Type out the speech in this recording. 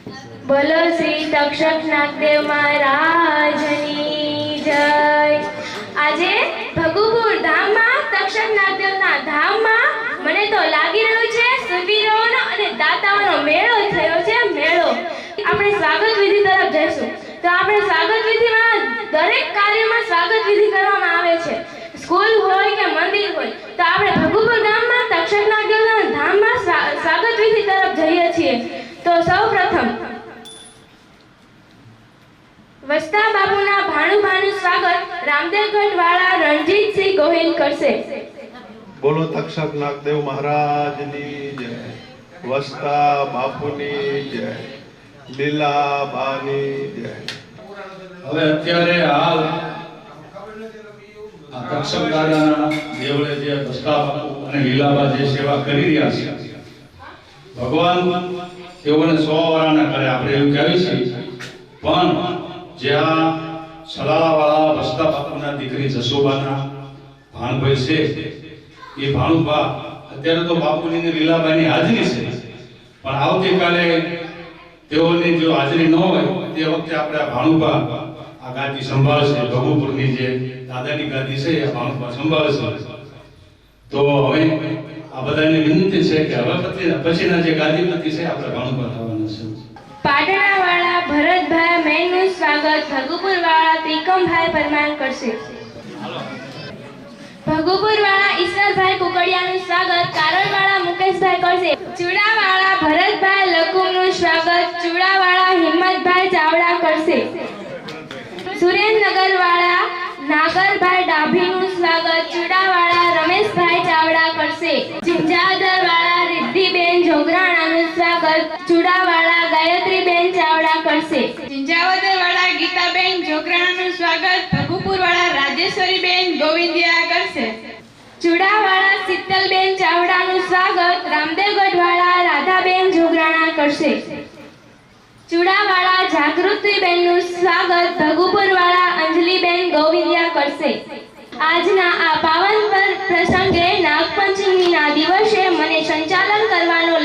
બોલો શ્રી તક્ષક નાગદેવ મહારાજની જય। આજે ભગુપુર ધામમાં તક્ષક નાગદેવના ધામમાં મને તો લાગી રહ્યું છે સુરવીરોનો અને દાતાઓનો મેળો થયો છે મેળો। આપણે સ્વાગત વિધિ તરફ જઈશું તો આપણે સ્વાગત વિધિમાં દરેક કાર્યમાં સ્વાગત વિધિ કરવામાં આવે છે। સ્કૂલ હોય કે મંદિર હોય તો આપણે ભગુપુર ગામમાં તક્ષક નાગદેવના ધામમાં સ્વાગત વિધિ તરફ જઈએ છીએ। તો સૌપ્રથમ વસ્તા બાપુના ભાણુભાનું સ્વાગત રામદેવગઢ વાળા રણજીતસિંહ ગોહિલ કરશે। બોલો તક્ષક નાગદેવ મહારાજની જય। વસ્તા બાપુની જય। લીલાબાની જય। હવે અત્યારે હાલ આ તક્ષક દાદાના દેવળે જે વસ્તા બાપુ અને લીલાબા જે સેવા કરી રહ્યા છે ભગવાન તેઓને 100 વર્ષના કરે આપણે એવું કહેવી છે। પણ જ્યાં સલાલાવાળા વસ્તા બાપુના દીકરી જસોબાના ભાણભાઈ છે એ ભાણુભા અત્યારે તો બાપુની ને લીલાબાઈની હાજરી છે પણ આવતીકાલે તેઓની જો હાજરી ન હોય તે વખતે આપણે આ ભાણુભા આ ગાદી સંભાળશે। ભગુપુરની જે દાદાની ગાદી છે એ ભાણુભા સંભાળશે। તો હવે આ બધાને વિનંતી છે કે હવે પછીના જે ગાદીપતિ છે આપણે ભાણુભા થવાના છે। પાટણા વાળા ભરતભાઈ મેનનું સ્વાગત ભગુપુર વાળા ત્રિકમભાઈ પરમાર કરશે। ભગુપુર વાળા ઈશ્વરભાઈ કુકડિયાનું સ્વાગત કારણવાળા મુકેશભાઈ કરશે। ચુડાવાળા ભરતભાઈ લકુમનું સ્વાગત ચુડાવાળા હિંમતભાઈ ચાવડા કરશે। સુરેન્દ્રનગર વાળા નાગરભાઈ ડાભીનું સ્વાગત ચુડાવાળા રમેશભાઈ ચાવડા કરશે। ચિંજાદર વાળા રિદ્ધિબેન જોગરાણાનું સ્વાગત ચુડાવાળા ગાયત્રીબેન ચાવડા કરશે। ચિંજાવદર વાળા ગીતાબેન જોગરાણાનું સ્વાગત ભગુપુર વાળા રાજેશ્વરીબેન ગોવિંદિયા કરશે। ચુડાવાળા શીતલબેન ચાવડાનું સ્વાગત રામદેવગઢ વાળા રાધાબેન જોગરાણા કરશે। ચુડાવાળા જાગૃતિબેનનું સ્વાગત ભગુપુર વાળા અંજલિબેન ગોવિંદિયા કરશે। આજના આ પાવન પ્રસંગે નાગપંચમીના દિવસે મને સંચાલન કરવાનો